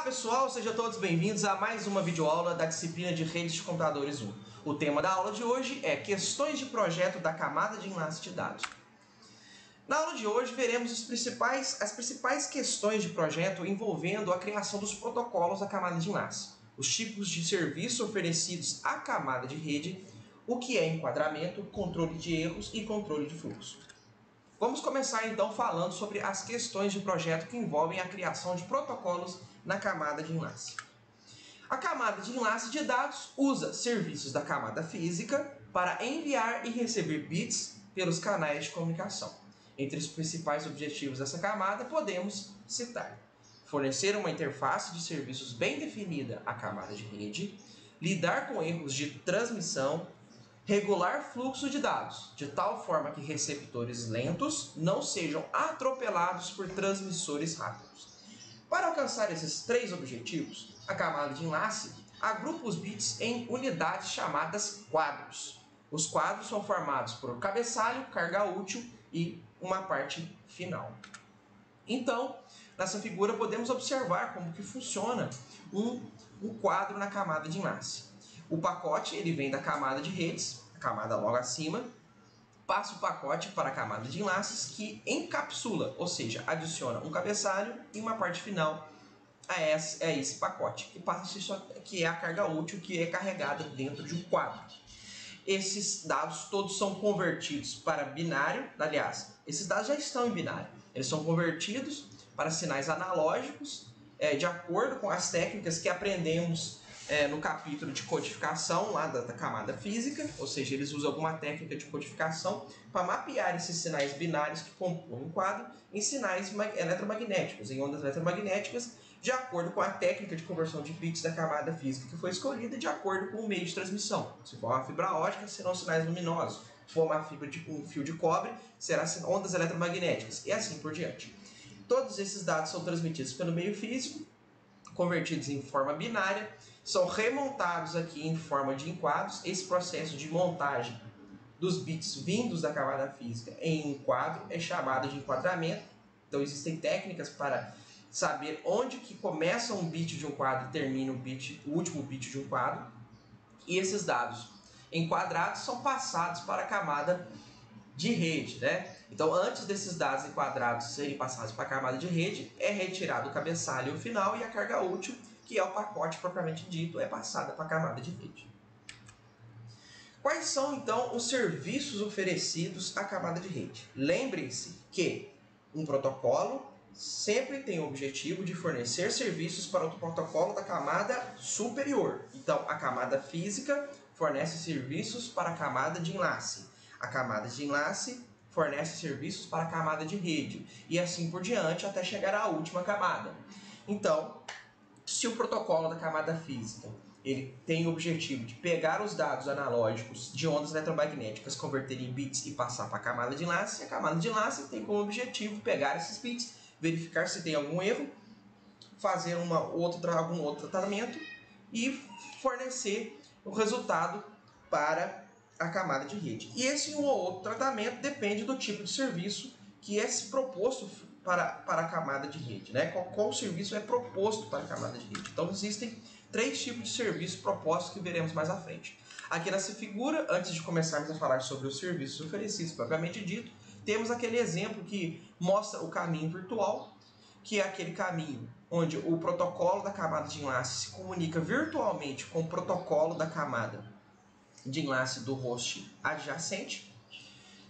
pessoal, sejam todos bem-vindos a mais uma videoaula da disciplina de Redes de Computadores 1. O tema da aula de hoje é Questões de Projeto da Camada de Enlace de Dados. Na aula de hoje veremos as principais questões de projeto envolvendo a criação dos protocolos da camada de enlace, os tipos de serviço oferecidos à camada de rede, o que é enquadramento, controle de erros e controle de fluxo. Vamos começar então falando sobre as questões de projeto que envolvem a criação de protocolos na camada de enlace. A camada de enlace de dados usa serviços da camada física para enviar e receber bits pelos canais de comunicação. Entre os principais objetivos dessa camada podemos citar: fornecer uma interface de serviços bem definida à camada de rede, lidar com erros de transmissão, regular fluxo de dados, de tal forma que receptores lentos não sejam atropelados por transmissores rápidos. Para alcançar esses três objetivos, a camada de enlace agrupa os bits em unidades chamadas quadros. Os quadros são formados por cabeçalho, carga útil e uma parte final. Então, nessa figura podemos observar como que funciona um quadro na camada de enlace. O pacote ele vem da camada de redes, a camada logo acima, passa o pacote para a camada de enlaces que encapsula, ou seja, adiciona um cabeçalho e uma parte final a esse pacote, que é a carga útil que é carregada dentro de um quadro. Esses dados todos são convertidos para binário, aliás, esses dados já estão em binário, eles são convertidos para sinais analógicos de acordo com as técnicas que aprendemos no capítulo de codificação lá da camada física, ou seja, eles usam alguma técnica de codificação para mapear esses sinais binários que compõem um quadro em sinais eletromagnéticos, em ondas eletromagnéticas, de acordo com a técnica de conversão de bits da camada física que foi escolhida de acordo com o meio de transmissão. Se for uma fibra ótica, serão sinais luminosos. Se for uma fibra de um fio de cobre, serão ondas eletromagnéticas, e assim por diante. Todos esses dados são transmitidos pelo meio físico, convertidos em forma binária, são remontados aqui em forma de enquadros. Esse processo de montagem dos bits vindos da camada física em um quadro é chamado de enquadramento. Então existem técnicas para saber onde que começa um bit de um quadro e termina o último bit de um quadro. E esses dados enquadrados são passados para a camada de rede, né? Então, antes desses dados enquadrados serem passados para a camada de rede, é retirado o cabeçalho final e a carga útil, que é o pacote propriamente dito, é passada para a camada de rede. Quais são, então, os serviços oferecidos à camada de rede? Lembrem-se que um protocolo sempre tem o objetivo de fornecer serviços para o protocolo da camada superior. Então, a camada física fornece serviços para a camada de enlace. A camada de enlace fornece serviços para a camada de rede. E assim por diante, até chegar à última camada. Então, se o protocolo da camada física ele tem o objetivo de pegar os dados analógicos de ondas eletromagnéticas, converter em bits e passar para a camada de enlace, a camada de enlace tem como objetivo pegar esses bits, verificar se tem algum erro, fazer algum outro tratamento e fornecer o resultado para a camada de rede. E esse um ou outro tratamento depende do tipo de serviço que é proposto para a camada de rede, né? Qual serviço é proposto para a camada de rede. Então existem três tipos de serviços propostos que veremos mais à frente. Aqui nessa figura, antes de começarmos a falar sobre os serviços oferecidos propriamente dito, temos aquele exemplo que mostra o caminho virtual, que é aquele caminho onde o protocolo da camada de enlace se comunica virtualmente com o protocolo da camada de enlace do host adjacente.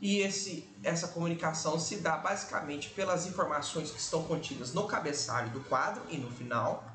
E essa comunicação se dá basicamente pelas informações que estão contidas no cabeçalho do quadro e no final.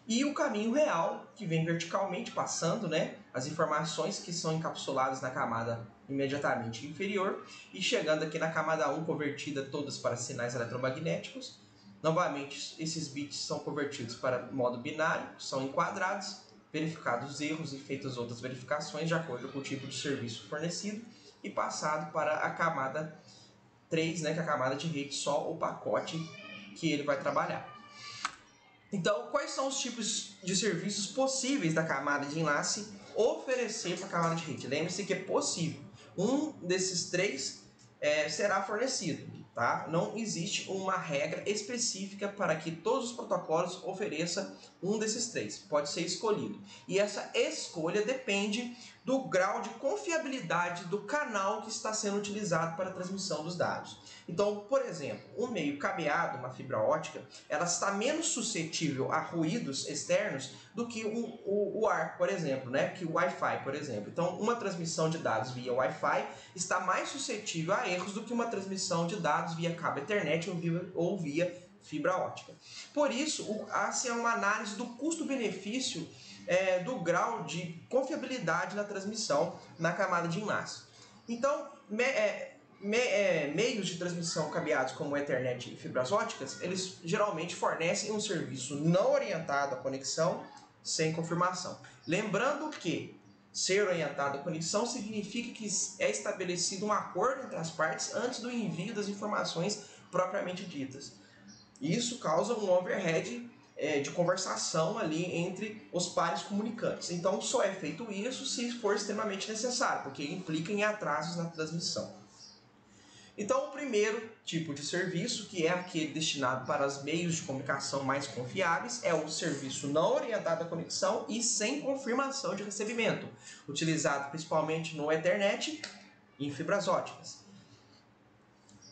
E o caminho real, que vem verticalmente passando, né, as informações que são encapsuladas na camada imediatamente inferior e chegando aqui na camada 1, convertida todas para sinais eletromagnéticos. Novamente, esses bits são convertidos para modo binário, são enquadrados, verificados os erros e feitas outras verificações de acordo com o tipo de serviço fornecido e passado para a camada 3, né, que é a camada de rede, só o pacote que ele vai trabalhar. Então, quais são os tipos de serviços possíveis da camada de enlace oferecer para a camada de rede? Lembre-se que é possível. Um desses três será fornecido. tá? Não existe uma regra específica para que todos os protocolos ofereçam um desses três. Pode ser escolhido. E essa escolha depende do grau de confiabilidade do canal que está sendo utilizado para a transmissão dos dados. Então, por exemplo, um meio cabeado, uma fibra ótica, ela está menos suscetível a ruídos externos do que o ar, por exemplo, né? Que o Wi-Fi, por exemplo. Então, uma transmissão de dados via Wi-Fi está mais suscetível a erros do que uma transmissão de dados via cabo Ethernet ou via fibra ótica. Por isso, essa é uma análise do custo-benefício do grau de confiabilidade na transmissão na camada de enlace. Então, meios de transmissão cabeados como Ethernet e fibras óticas, eles geralmente fornecem um serviço não orientado à conexão sem confirmação. Lembrando que ser orientado à conexão significa que é estabelecido um acordo entre as partes antes do envio das informações propriamente ditas. Isso causa um overhead de conversação ali entre os pares comunicantes. Então só é feito isso se for extremamente necessário, porque implica em atrasos na transmissão. Então o primeiro tipo de serviço, que é aquele destinado para os meios de comunicação mais confiáveis, é o serviço não orientado à conexão e sem confirmação de recebimento, utilizado principalmente no Ethernet e em fibras óticas,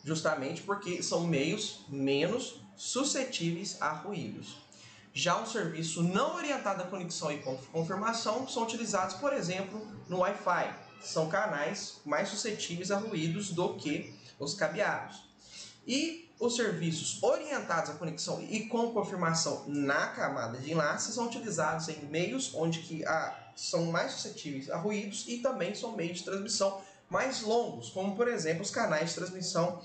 justamente porque são meios menos suscetíveis a ruídos. Já um serviço não orientado à conexão e confirmação são utilizados, por exemplo, no Wi-Fi. São canais mais suscetíveis a ruídos do que os cabeados. E os serviços orientados à conexão e com confirmação na camada de enlace são utilizados em meios onde são mais suscetíveis a ruídos e também são meios de transmissão mais longos, como por exemplo os canais de transmissão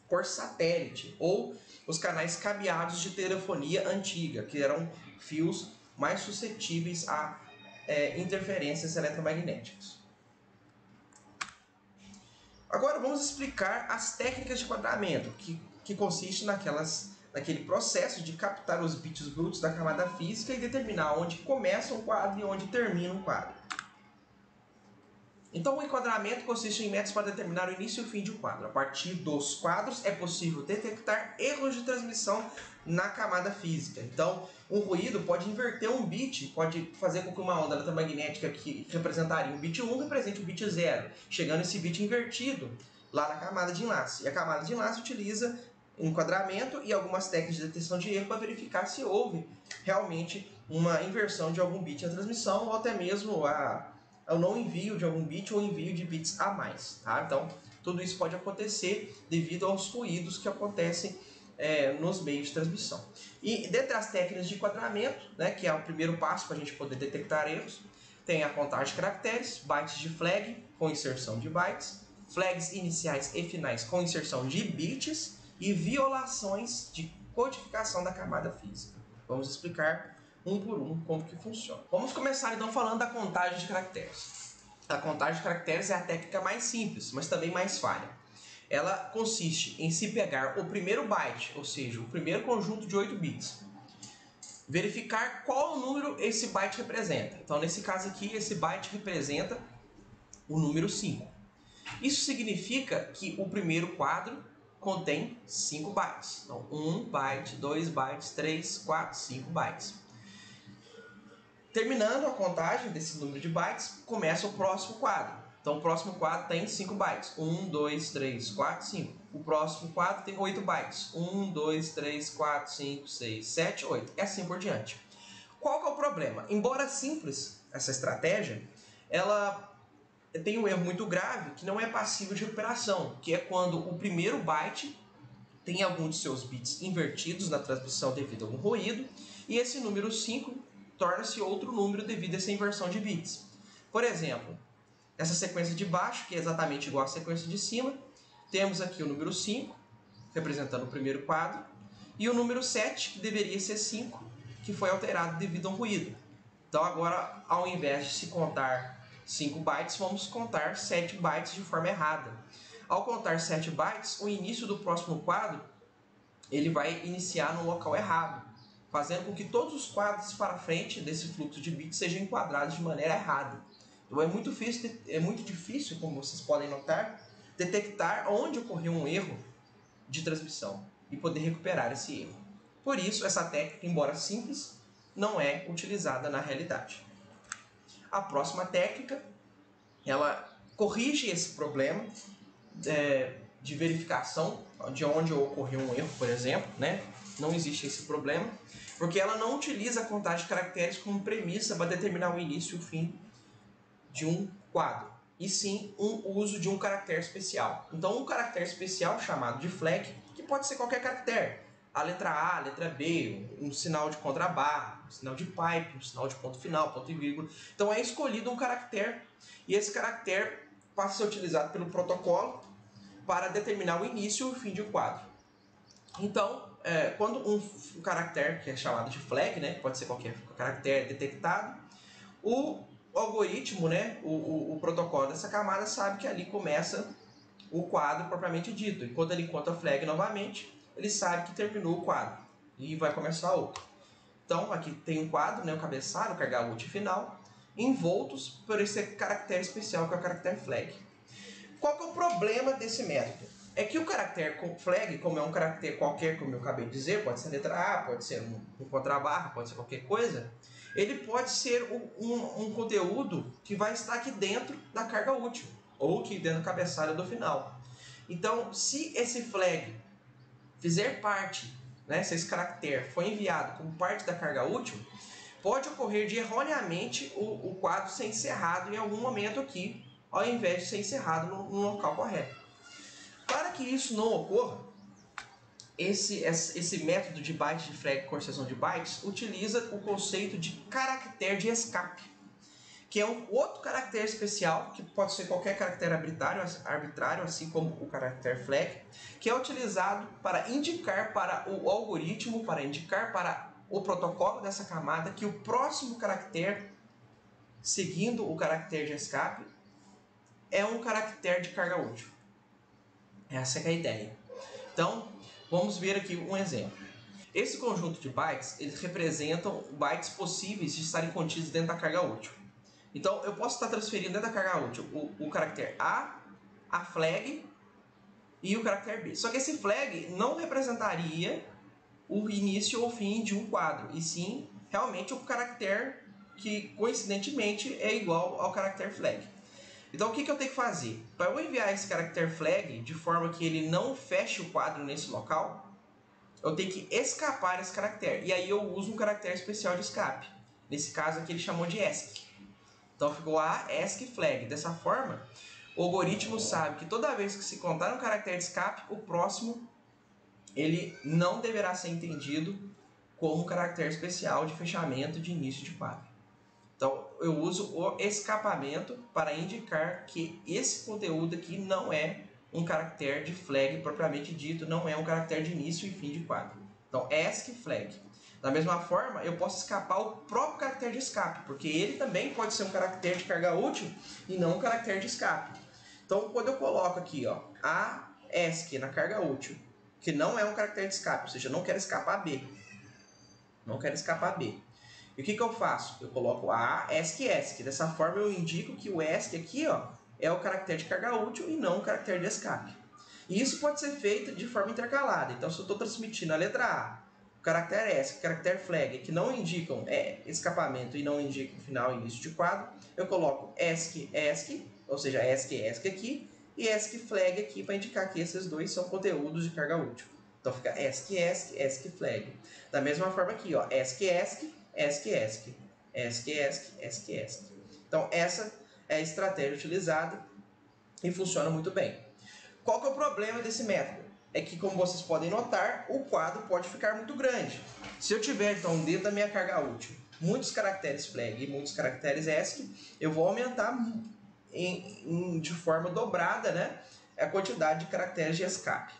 por satélite ou os canais cabeados de telefonia antiga, que eram fios mais suscetíveis a interferências eletromagnéticas. Agora vamos explicar as técnicas de quadramento, que consiste naquele processo de captar os bits brutos da camada física e determinar onde começa um quadro e onde termina um quadro. Então o enquadramento consiste em métodos para determinar o início e o fim de um quadro. A partir dos quadros é possível detectar erros de transmissão na camada física. Então um ruído pode inverter um bit, pode fazer com que uma onda eletromagnética que representaria um bit 1 represente um bit 0, chegando esse bit invertido lá na camada de enlace. E a camada de enlace utiliza enquadramento e algumas técnicas de detecção de erro para verificar se houve realmente uma inversão de algum bit na transmissão ou até mesmo o não envio de algum bit ou envio de bits a mais. Tá? Então, tudo isso pode acontecer devido aos ruídos que acontecem nos meios de transmissão. E dentre as técnicas de enquadramento, né, que é o primeiro passo para a gente poder detectar erros, tem a contagem de caracteres, bytes de flag com inserção de bytes, flags iniciais e finais com inserção de bits e violações de codificação da camada física. Vamos explicar um por um como que funciona. Vamos começar então falando da contagem de caracteres. A contagem de caracteres é a técnica mais simples, mas também mais falha. Ela consiste em se pegar o primeiro byte, ou seja, o primeiro conjunto de 8 bits, verificar qual número esse byte representa. Então, nesse caso aqui, esse byte representa o número 5. Isso significa que o primeiro quadro contém 5 bytes. Então, 1 byte, 2 bytes, 3, 4, 5 bytes. Terminando a contagem desse número de bytes, começa o próximo quadro. Então, o próximo quadro tem 5 bytes. 1, 2, 3, 4, 5. O próximo quadro tem 8 bytes. 1, 2, 3, 4, 5, 6, 7, 8. E assim por diante. Qual que é o problema? Embora simples essa estratégia, ela tem um erro muito grave que não é passível de recuperação, que é quando o primeiro byte tem algum de seus bits invertidos na transmissão devido a algum ruído, e esse número 5 torna-se outro número devido a essa inversão de bits. Por exemplo, essa sequência de baixo, que é exatamente igual à sequência de cima, temos aqui o número 5, representando o primeiro quadro, e o número 7, que deveria ser 5, que foi alterado devido a um ruído. Então agora, ao invés de se contar 5 bytes, vamos contar 7 bytes de forma errada. Ao contar 7 bytes, o início do próximo quadro ele vai iniciar no local errado, fazendo com que todos os quadros para frente desse fluxo de bits sejam enquadrados de maneira errada. Então é muito difícil, como vocês podem notar, detectar onde ocorreu um erro de transmissão e poder recuperar esse erro. Por isso, essa técnica, embora simples, não é utilizada na realidade. A próxima técnica, ela corrige esse problema de verificação de onde ocorreu um erro, por exemplo, né? Não existe esse problema, porque ela não utiliza a contagem de caracteres como premissa para determinar o início e o fim de um quadro, e sim o uso de um caractere especial. Então, um caractere especial chamado de flag, que pode ser qualquer caractere, a letra A, a letra B, um sinal de contrabarra, um sinal de pipe, um sinal de ponto final, ponto e vírgula. Então, é escolhido um caractere, e esse caractere passa a ser utilizado pelo protocolo para determinar o início e o fim de um quadro. Então, quando um caractere, que é chamado de flag, né, pode ser qualquer caractere detectado, o algoritmo, né, o protocolo dessa camada sabe que ali começa o quadro propriamente dito. E quando ele conta flag novamente, ele sabe que terminou o quadro e vai começar outro. Então, aqui tem um quadro, né, o cabeçalho, o carga útil final, envoltos por esse caractere especial que é o caractere flag. Qual que é o problema desse método? É que o caractere flag, como é um caractere qualquer, como eu acabei de dizer, pode ser a letra A, pode ser um contrabarra, pode ser qualquer coisa, ele pode ser um conteúdo que vai estar aqui dentro da carga útil, ou aqui dentro do cabeçalho do final. Então, se esse flag fizer parte, né, se esse caractere for enviado como parte da carga útil, pode ocorrer de erroneamente o quadro ser encerrado em algum momento aqui, ao invés de ser encerrado no local correto. Para que isso não ocorra, esse método de byte de flag com exceção de bytes utiliza o conceito de caractere de escape, que é um outro caractere especial, que pode ser qualquer caractere arbitrário, assim como o caractere flag, que é utilizado para indicar para o algoritmo, para indicar para o protocolo dessa camada que o próximo caractere, seguindo o caractere de escape, é um caractere de carga útil. Essa é a ideia. Então, vamos ver aqui um exemplo. Esse conjunto de bytes, eles representam bytes possíveis de estarem contidos dentro da carga útil. Então, eu posso estar transferindo dentro da carga útil o caractere a flag e o caractere B. Só que esse flag não representaria o início ou fim de um quadro, e sim, realmente, o caractere que, coincidentemente, é igual ao caractere flag. Então, o que eu tenho que fazer? Para eu enviar esse caractere flag de forma que ele não feche o quadro nesse local, eu tenho que escapar esse caractere. E aí eu uso um caractere especial de escape. Nesse caso aqui ele chamou de ESC. Então ficou a ESC flag. Dessa forma, o algoritmo sabe que toda vez que se contar um caractere de escape, o próximo ele não deverá ser entendido como um caractere especial de fechamento de início de quadro. Então, eu uso o escapamento para indicar que esse conteúdo aqui não é um caractere de flag propriamente dito, não é um caractere de início e fim de quadro. Então, ESC flag. Da mesma forma, eu posso escapar o próprio caractere de escape, porque ele também pode ser um caractere de carga útil e não um caractere de escape. Então, quando eu coloco aqui, ó, a ESC na carga útil, que não é um caractere de escape, ou seja, eu não quero escapar B. Não quero escapar B. E o que eu faço? Eu coloco A, ESC, ESC. Dessa forma eu indico que o ESC aqui, ó, é o caractere de carga útil e não o caractere de escape. E isso pode ser feito de forma intercalada. Então, se eu estou transmitindo a letra A, o caractere ESC, o caractere flag, que não indicam escapamento e não indicam final e início de quadro, eu coloco ESC, ESC, ou seja, ESC, ESC aqui, e ESC flag aqui para indicar que esses dois são conteúdos de carga útil. Então, fica ESC, ESC, ESC flag. Da mesma forma aqui, ó, ESC, ESC, ESC, ESC, ESC, ESC, ESC, ESC. Então, essa é a estratégia utilizada e funciona muito bem. Qual que é o problema desse método? É que, como vocês podem notar, o quadro pode ficar muito grande. Se eu tiver, então, dentro da minha carga útil, muitos caracteres flag e muitos caracteres ESC, eu vou aumentar de forma dobrada, né, a quantidade de caracteres de escape.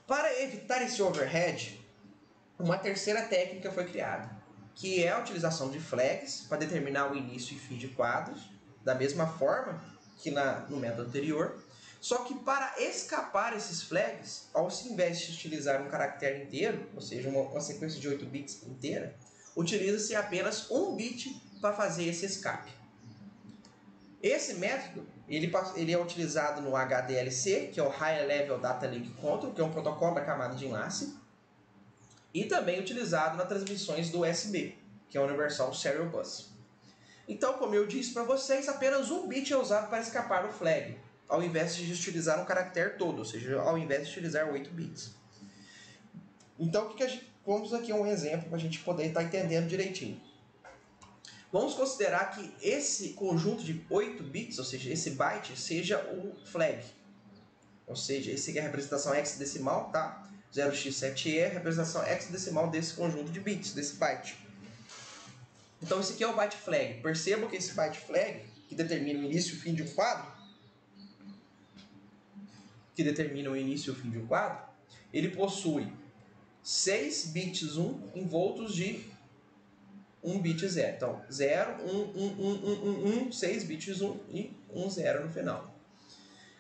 Para evitar esse overhead, uma terceira técnica foi criada, que é a utilização de flags para determinar o início e fim de quadros, da mesma forma que no método anterior, só que para escapar esses flags, ao invés de utilizar um caractere inteiro, ou seja, uma sequência de 8 bits inteira, utiliza-se apenas um bit para fazer esse escape. Esse método ele é utilizado no HDLC, que é o High Level Data Link Control, que é um protocolo da camada de enlace, e também utilizado nas transmissões do USB, que é o Universal Serial Bus. Então, como eu disse para vocês, apenas um bit é usado para escapar do flag, ao invés de utilizar um caractere todo, ou seja, ao invés de utilizar 8 bits. Então, vamos aqui a um exemplo para a gente poder estar entendendo direitinho. Vamos considerar que esse conjunto de 8 bits, ou seja, esse byte, seja o flag. Ou seja, esse aqui é a representação hexadecimal, tá? 0x7e é a representação hexadecimal desse conjunto de bits, desse byte. Então, esse aqui é o byte flag. Percebam que esse byte flag, que determina o início e o fim de um quadro, ele possui 6 bits 1 envoltos de 1 bit 0. Então, 0, 1, 6 bits 1 e 1, 0 no final.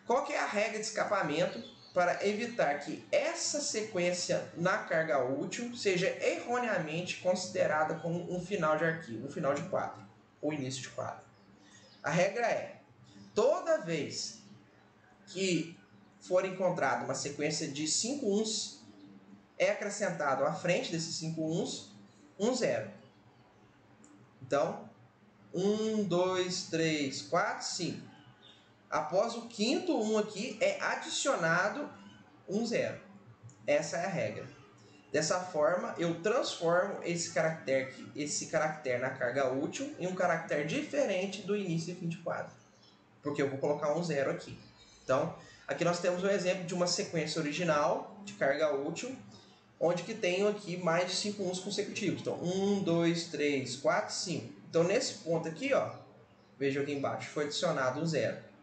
Qual que é a regra de escapamento para evitar que essa sequência na carga útil seja erroneamente considerada como um final de arquivo, um final de quadro, ou início de quadro? A regra é, toda vez que for encontrada uma sequência de 5 uns, é acrescentado à frente desses 5 uns, 1 0. Então, 1, 2, 3, 4, 5. Após o quinto 1 aqui, é adicionado 1 0. Essa é a regra. Dessa forma, eu transformo esse caractere na carga útil em um caractere diferente do início e fim de quadro. Porque eu vou colocar um 0 aqui. Então, aqui nós temos um exemplo de uma sequência original de carga útil, onde que tenho aqui mais de 5 uns consecutivos. Então, 1, 2, 3, 4, 5. Então, nesse ponto aqui, ó, veja aqui embaixo, foi adicionado um 0.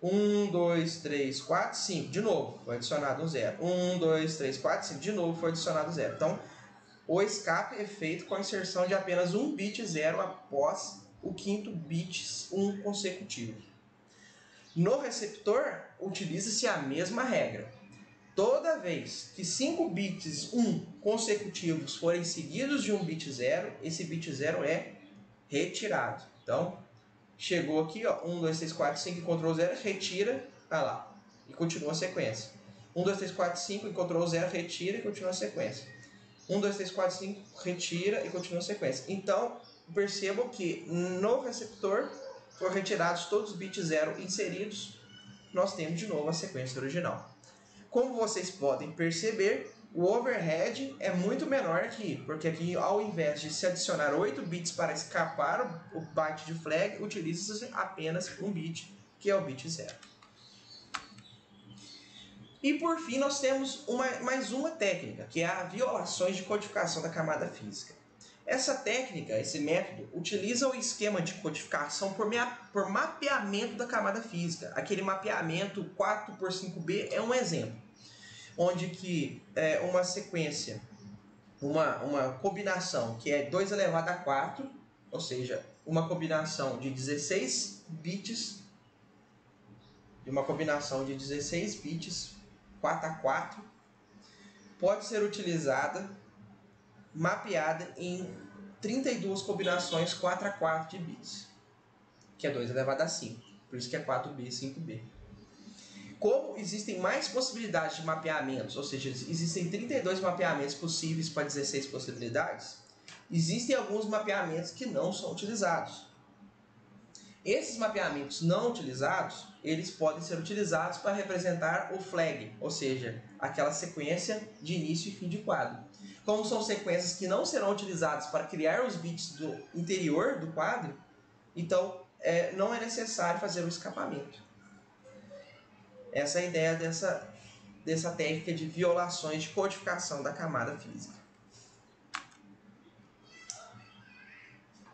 1, 2, 3, 4, 5. De novo, foi adicionado um 0. 1, 2, 3, 4, 5. De novo, foi adicionado 0. Então, o escape é feito com a inserção de apenas um bit 0 após o quinto bit 1 consecutivo. No receptor, utiliza-se a mesma regra. Toda vez que 5 bits 1 consecutivos forem seguidos de um bit 0, esse bit 0 é retirado. Então, chegou aqui, ó, 1, 2, 3, 4, 5, encontrou 0, retira, tá lá, e continua a sequência. 1, 2, 3, 4, 5, encontrou 0, retira e continua a sequência. 1, 2, 3, 4, 5, retira e continua a sequência. Então, percebam que no receptor foram retirados todos os bits 0 inseridos, nós temos de novo a sequência original. Como vocês podem perceber, o overhead é muito menor aqui, porque aqui ao invés de se adicionar 8 bits para escapar o byte de flag, utiliza-se apenas um bit, que é o bit 0. E por fim nós temos mais uma técnica, que é a violações de codificação da camada física. Essa técnica, esse método, utiliza o esquema de codificação por mapeamento da camada física. Aquele mapeamento 4x5b é um exemplo, onde que uma sequência, uma combinação que é 2 elevado a 4, ou seja, uma combinação de 16 bits, 4 a 4, pode ser utilizada, mapeada em 32 combinações 4 a 4 de bits, que é 2 elevado a 5, por isso que é 4b, 5b. Como existem mais possibilidades de mapeamentos, ou seja, existem 32 mapeamentos possíveis para 16 possibilidades, existem alguns mapeamentos que não são utilizados. Esses mapeamentos não utilizados, eles podem ser utilizados para representar o flag, ou seja, aquela sequência de início e fim de quadro. Como são sequências que não serão utilizadas para criar os bits do interior do quadro, então não é necessário fazer o escapamento. Essa é a ideia dessa técnica de violações de codificação da camada física.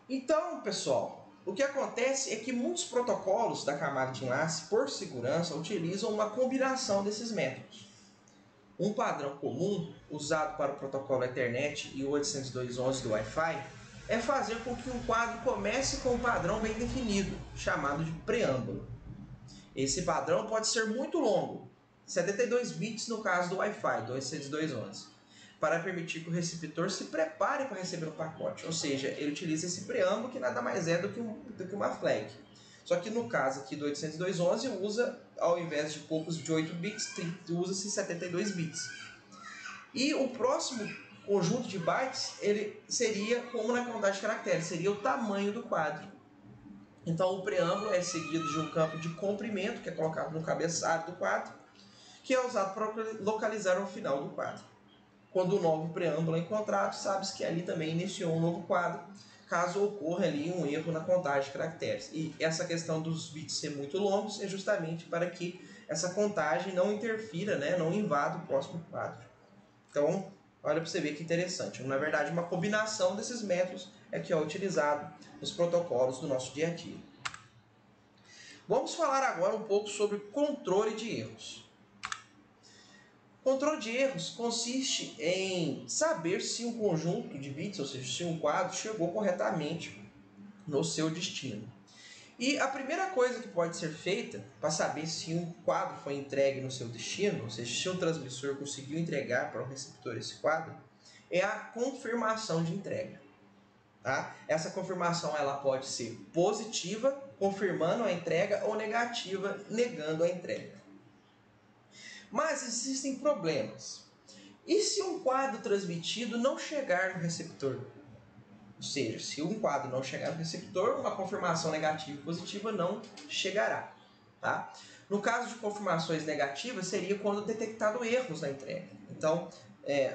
Então, pessoal, o que acontece é que muitos protocolos da camada de enlace, por segurança, utilizam uma combinação desses métodos. Um padrão comum, usado para o protocolo Ethernet e o 802.11 do Wi-Fi, é fazer com que um quadro comece com um padrão bem definido, chamado de preâmbulo. Esse padrão pode ser muito longo, 72 bits no caso do Wi-Fi, do 802.11, para permitir que o receptor se prepare para receber o pacote, ou seja, ele utiliza esse preâmbulo que nada mais é do que uma flag. Só que no caso aqui do 802.11 usa, ao invés de poucos de 8 bits, usa-se 72 bits. E o próximo conjunto de bytes, ele seria como na contagem de caracteres, seria o tamanho do quadro. Então o preâmbulo é seguido de um campo de comprimento, que é colocado no cabeçalho do quadro, que é usado para localizar o final do quadro. Quando o novo preâmbulo é encontrado, sabe-se que ali também iniciou um novo quadro, caso ocorra ali um erro na contagem de caracteres. E essa questão dos bits ser muito longos é justamente para que essa contagem não interfira, né, não invada o próximo quadro. Então, olha para você ver que interessante. Na verdade, uma combinação desses métodos é que é utilizado nos protocolos do nosso dia a dia. Vamos falar agora um pouco sobre controle de erros. Controle de erros consiste em saber se um conjunto de bits, ou seja, se um quadro chegou corretamente no seu destino. E a primeira coisa que pode ser feita para saber se um quadro foi entregue no seu destino, ou seja, se um transmissor conseguiu entregar para o receptor esse quadro, é a confirmação de entrega. Tá? Essa confirmação ela pode ser positiva, confirmando a entrega, ou negativa, negando a entrega. Mas existem problemas. E se um quadro transmitido não chegar no receptor? Ou seja, se um quadro não chegar no receptor, uma confirmação negativa e positiva não chegará. Tá? No caso de confirmações negativas, seria quando detectado erros na entrega. Então,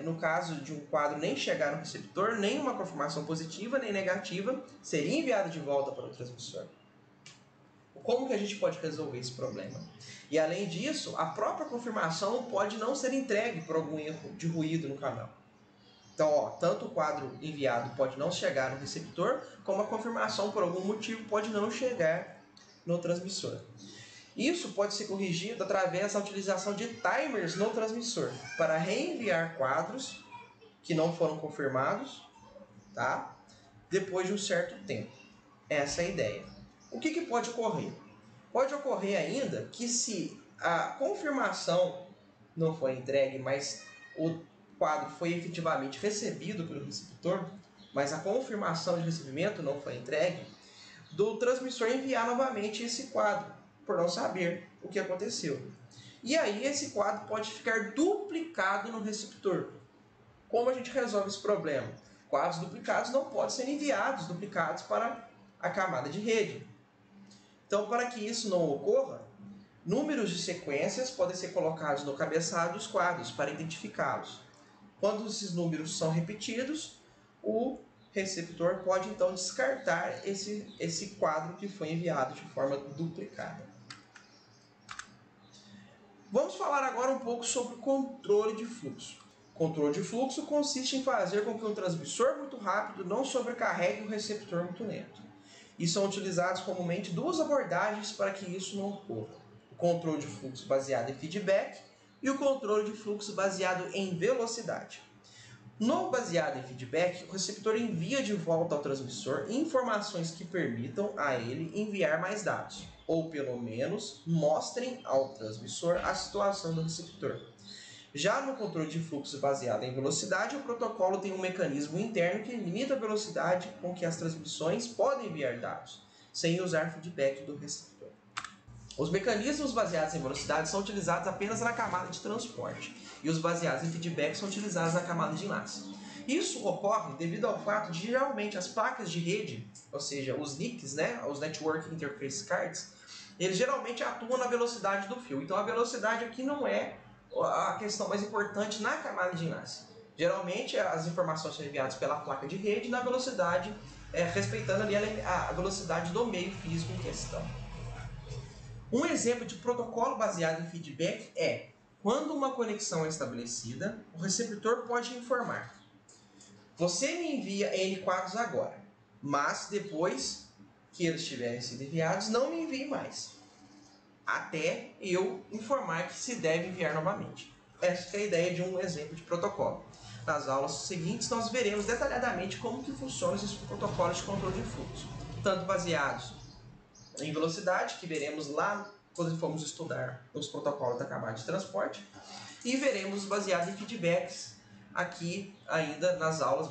no caso de um quadro nem chegar no receptor, nem uma confirmação positiva nem negativa seria enviada de volta para o transmissor. Como que a gente pode resolver esse problema? E além disso, a própria confirmação pode não ser entregue por algum erro de ruído no canal. Então, tanto o quadro enviado pode não chegar no receptor, como a confirmação por algum motivo pode não chegar no transmissor. Isso pode ser corrigido através da utilização de timers no transmissor, para reenviar quadros que não foram confirmados, tá? Depois de um certo tempo. Essa é a ideia. O que pode ocorrer? Pode ocorrer ainda que se a confirmação não foi entregue, mas o quadro foi efetivamente recebido pelo receptor, mas a confirmação de recebimento não foi entregue, do transmissor enviar novamente esse quadro, por não saber o que aconteceu. E aí esse quadro pode ficar duplicado no receptor. Como a gente resolve esse problema? Quadros duplicados não podem ser enviados duplicados para a camada de rede. Então, para que isso não ocorra, números de sequências podem ser colocados no cabeçalho dos quadros para identificá-los. Quando esses números são repetidos, o receptor pode então descartar esse quadro que foi enviado de forma duplicada. Vamos falar agora um pouco sobre o controle de fluxo. Controle de fluxo consiste em fazer com que um transmissor muito rápido não sobrecarregue um receptor muito lento. E são utilizados comumente duas abordagens para que isso não ocorra. O controle de fluxo baseado em feedback e o controle de fluxo baseado em velocidade. No baseado em feedback, o receptor envia de volta ao transmissor informações que permitam a ele enviar mais dados, ou pelo menos mostrem ao transmissor a situação do receptor. Já no controle de fluxo baseado em velocidade, o protocolo tem um mecanismo interno que limita a velocidade com que as transmissões podem enviar dados, sem usar feedback do receptor. Os mecanismos baseados em velocidade são utilizados apenas na camada de transporte, e os baseados em feedback são utilizados na camada de enlace. Isso ocorre devido ao fato de geralmente as placas de rede, ou seja, os NICs, os Network Interface Cards, eles geralmente atuam na velocidade do fio. Então a velocidade aqui não é a questão mais importante na camada de enlace. Geralmente as informações são enviadas pela placa de rede na velocidade, respeitando ali a velocidade do meio físico em questão. Um exemplo de protocolo baseado em feedback é quando uma conexão é estabelecida, o receptor pode informar: você me envia N quadros agora, mas depois que eles tiverem sido enviados, não me envie mais, até eu informar que se deve enviar novamente. Essa é a ideia de um exemplo de protocolo. Nas aulas seguintes nós veremos detalhadamente como que funcionam esses protocolos de controle de fluxo, tanto baseados em velocidade, que veremos lá quando formos estudar os protocolos da camada de transporte, e veremos baseado em feedbacks aqui ainda nas aulas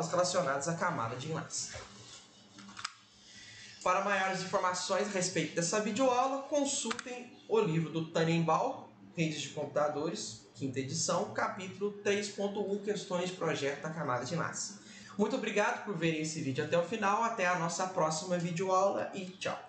relacionadas à camada de enlace. Para maiores informações a respeito dessa videoaula, consultem o livro do Tannenbaum, Redes de Computadores, 5ª edição, capítulo 3.1, Questões de Projeto da Camada de Enlace. Muito obrigado por verem esse vídeo até o final, até a nossa próxima videoaula e tchau!